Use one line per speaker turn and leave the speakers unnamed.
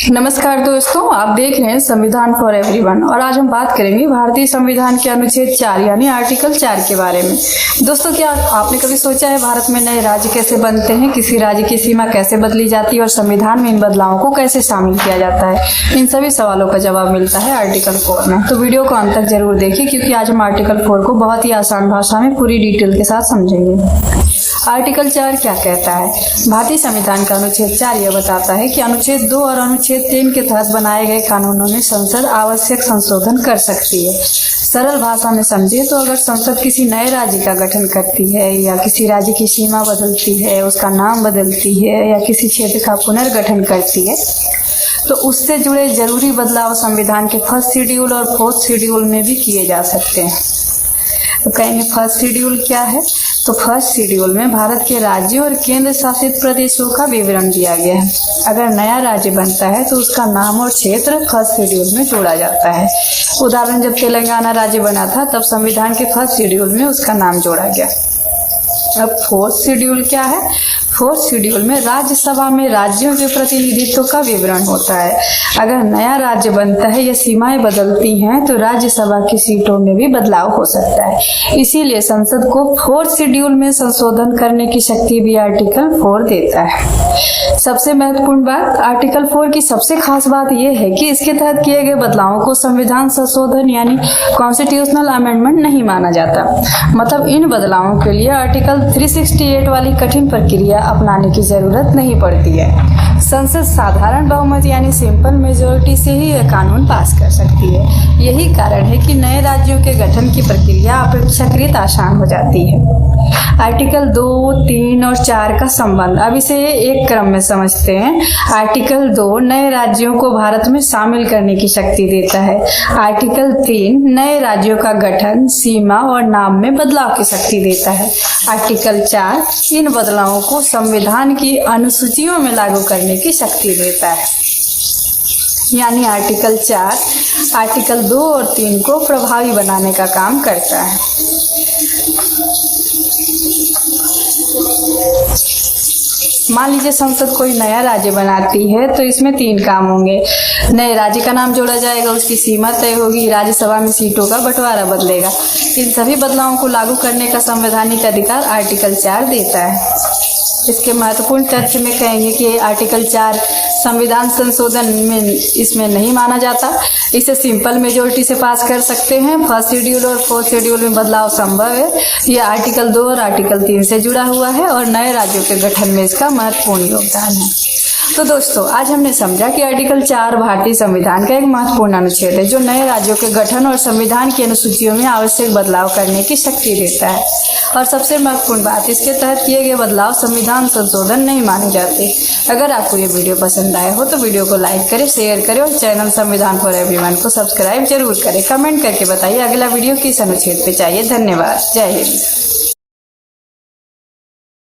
नमस्कार दोस्तों, आप देख रहे हैं संविधान फॉर एवरीवन और आज हम बात करेंगे भारतीय संविधान के अनुच्छेद 4 यानी आर्टिकल 4 के बारे में। दोस्तों, क्या आपने कभी सोचा है भारत में नए राज्य कैसे बनते हैं, किसी राज्य की सीमा कैसे बदली जाती है और संविधान में इन बदलावों को कैसे शामिल किया जाता है? इन सभी सवालों का जवाब मिलता है आर्टिकल 4 में। तो वीडियो को अंत तक जरूर देखिए क्योंकि आज हम आर्टिकल 4 को बहुत ही आसान भाषा में पूरी डिटेल के साथ समझेंगे। आर्टिकल 4 क्या कहता है? भारतीय संविधान का अनुच्छेद 4 यह बताता है कि अनुच्छेद 2 और अनुच्छेद 3 के तहत बनाए गए कानूनों में संसद आवश्यक संशोधन कर सकती है। सरल भाषा में समझे तो अगर संसद किसी नए राज्य का गठन करती है या किसी राज्य की सीमा बदलती है, उसका नाम बदलती है या किसी क्षेत्र का पुनर्गठन करती है तो उससे जुड़े जरूरी बदलाव संविधान के फर्स्ट शेड्यूल और फोर्थ शेड्यूल में भी किए जा सकते हैं। तो कहेंगे फर्स्ट शेड्यूल क्या है? तो फर्स्ट शेड्यूल में भारत के राज्यों और केंद्र शासित प्रदेशों का विवरण दिया गया है। अगर नया राज्य बनता है तो उसका नाम और क्षेत्र फर्स्ट शेड्यूल में जोड़ा जाता है। उदाहरण, जब तेलंगाना राज्य बना था तब संविधान के फर्स्ट शेड्यूल में उसका नाम जोड़ा गया। अब फोर्थ शेड्यूल क्या है? फोर्थ शेड्यूल में राज्यसभा में राज्यों के प्रतिनिधित्व का विवरण होता है। अगर नया राज्य बनता है या सीमाएं बदलती हैं तो राज्यसभा की सीटों में भी बदलाव हो सकता है। इसीलिए संसद को फोर्थ शेड्यूल में संशोधन करने की शक्ति भी आर्टिकल 4 देता है। सबसे महत्वपूर्ण बात, आर्टिकल 4 की सबसे खास बात यह है कि इसके तहत किए गए बदलावों को संविधान संशोधन यानी कॉन्स्टिट्यूशनल अमेंडमेंट नहीं माना जाता। मतलब इन बदलावों के लिए आर्टिकल 368 वाली कठिन प्रक्रिया अपनाने की जरूरत नहीं पड़ती है। संसद साधारण बहुमत यानी सिंपल मेजोरिटी से ही यह कानून पास कर सकती है। यही कारण है कि नए राज्यों के गठन की प्रक्रिया अपेक्षाकृत आसान हो जाती है। आर्टिकल 2, 3 और 4 का संबंध, अब इसे एक क्रम में समझते हैं। आर्टिकल 2 नए राज्यों को भारत में शामिल करने की शक्ति देता है। आर्टिकल 3 नए राज्यों का गठन, सीमा और नाम में बदलाव की शक्ति देता है। आर्टिकल 4 इन बदलावों को संविधान की अनुसूचियों में लागू करने की शक्ति देता है। यानी आर्टिकल 4 आर्टिकल 2 और 3 को प्रभावी बनाने का काम करता है। मान लीजिए संसद कोई नया राज्य बनाती है तो इसमें 3 काम होंगे। नए राज्य का नाम जोड़ा जाएगा, उसकी सीमा तय होगी, राज्यसभा में सीटों का बंटवारा बदलेगा। इन सभी बदलावों को लागू करने का संवैधानिक अधिकार आर्टिकल 4 देता है। इसके महत्वपूर्ण तथ्य में कहेंगे कि आर्टिकल 4 संविधान संशोधन में इसमें नहीं माना जाता। इसे सिंपल मेजोरिटी से पास कर सकते हैं। फर्स्ट शेड्यूल और फोर्थ शेड्यूल में बदलाव संभव है। यह आर्टिकल 2 और आर्टिकल 3 से जुड़ा हुआ है और नए राज्यों के गठन में इसका महत्वपूर्ण योगदान है। तो दोस्तों, आज हमने समझा कि आर्टिकल 4 भारतीय संविधान का एक महत्वपूर्ण अनुच्छेद है जो नए राज्यों के गठन और संविधान की अनुसूचियों में आवश्यक बदलाव करने की शक्ति देता है। और सबसे महत्वपूर्ण बात, इसके तहत किए गए बदलाव संविधान संशोधन नहीं माने जाते। अगर आपको ये वीडियो पसंद आया हो तो वीडियो को लाइक करें, शेयर करें और चैनल संविधान फॉर एवरीवन को सब्सक्राइब जरूर करें। कमेंट करके बताइए अगला वीडियो किस अनुच्छेद पे चाहिए। धन्यवाद। जय हिंद।